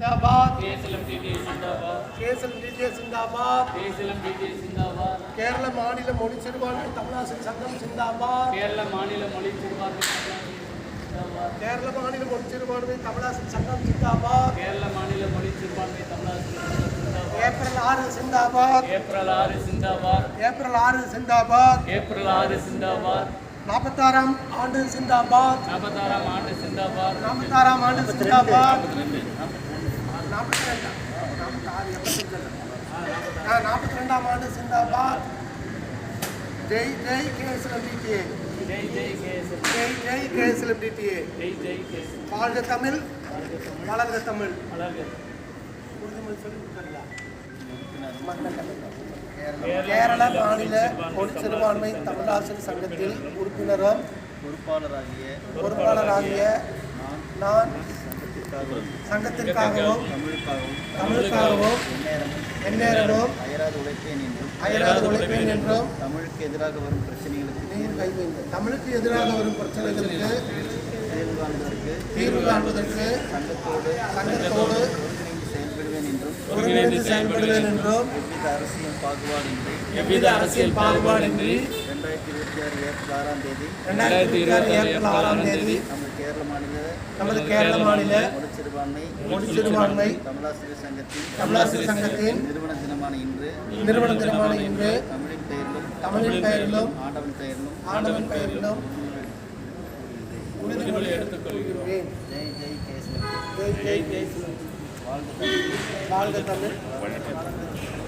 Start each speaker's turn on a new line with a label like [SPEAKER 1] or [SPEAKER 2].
[SPEAKER 1] जिंदाबाद
[SPEAKER 2] கேசலம் டிடிஏ जिंदाबाद
[SPEAKER 1] கேசலம் டிடிஏ जिंदाबाद
[SPEAKER 2] கேசலம் டிடிஏ जिंदाबाद
[SPEAKER 1] கேரள மாநில மொழி சிறுபான்மை தமிழாசிரியர் சங்கம் जिंदाबाद
[SPEAKER 2] கேரள மாநில மொழி சிறுபான்மை जिंदाबाद
[SPEAKER 1] கேரள மாநில மொழி சிறுபான்மை தமிழாசிரியர் சங்கம் जिंदाबाद
[SPEAKER 2] கேரள மாநில மொழி சிறுபான்மை தமிழாசிரியர் சங்கம்
[SPEAKER 1] ஏப்ரல் 6 जिंदाबाद
[SPEAKER 2] ஏப்ரல் 6 जिंदाबाद
[SPEAKER 1] ஏப்ரல் 6 जिंदाबाद
[SPEAKER 2] ஏப்ரல் 6 जिंदाबाद
[SPEAKER 1] 46ஆம் ஆண்டு जिंदाबाद
[SPEAKER 2] 46ஆம் ஆண்டு जिंदाबाद
[SPEAKER 1] 46ஆம் ஆண்டு जिंदाबाद 42ஆம் ஆண்டு जिंदाबाद ஜெய் ஜெய் கேசலம் டிடிஏ
[SPEAKER 2] ஜெய் ஜெய் கேசலம்
[SPEAKER 1] ஜெய் ஜெய் கேசலம் டிடிஏ
[SPEAKER 2] ஜெய் ஜெய் கேசலம்
[SPEAKER 1] வாழ்க தமிழ் வளர்க தமிழ்
[SPEAKER 2] வளர்க
[SPEAKER 1] உறுதிமொழி சொல்லி கொடுக்கறீங்களா? கேரள மாநில மொழி சிறுபான்மை தமிழாசிரியர் சங்கத்தில் உறுப்பினரும் பொறுப்பாளராகிய நான் சங்கத்திற்காகவும் தமிழுக்காகவும் எந்நேரமும் அயராது உழைப்பேன் என்றும்
[SPEAKER 3] தமிழுக்கு எதிராக வரும் பிரச்சனைகளுக்கு
[SPEAKER 1] தமிழுக்கு எதிராக வரும் பிரச்சனைகளுக்கு தீர்வு காண்பதற்கு சங்கத்தோடு ஒருங்கிணைந்து செயல்படுவேன் என்றும்
[SPEAKER 2] எவ்வித அரசியல் பாகுபாடின்றி
[SPEAKER 3] 2026 ஏப்ரல் 6ஆம் தேதி
[SPEAKER 1] நமது கேரள மாநில மொழி சிறுபான்மை
[SPEAKER 3] தமிழாசிரியர் சங்கத்தின்
[SPEAKER 1] நிறுவன தினமான இன்று
[SPEAKER 3] தமிழின் பெயரிலும்
[SPEAKER 1] ஆண்டவன் பெயரிலும்
[SPEAKER 2] உறுதிமொழி எடுத்துக்கொள்கிறோம்.
[SPEAKER 3] ஜெய் ஜெய் கேசலம்
[SPEAKER 1] ஜெய் ஜெய் கேசலம்
[SPEAKER 3] வாழ்க தமிழ்
[SPEAKER 1] வாழ்க தமிழ்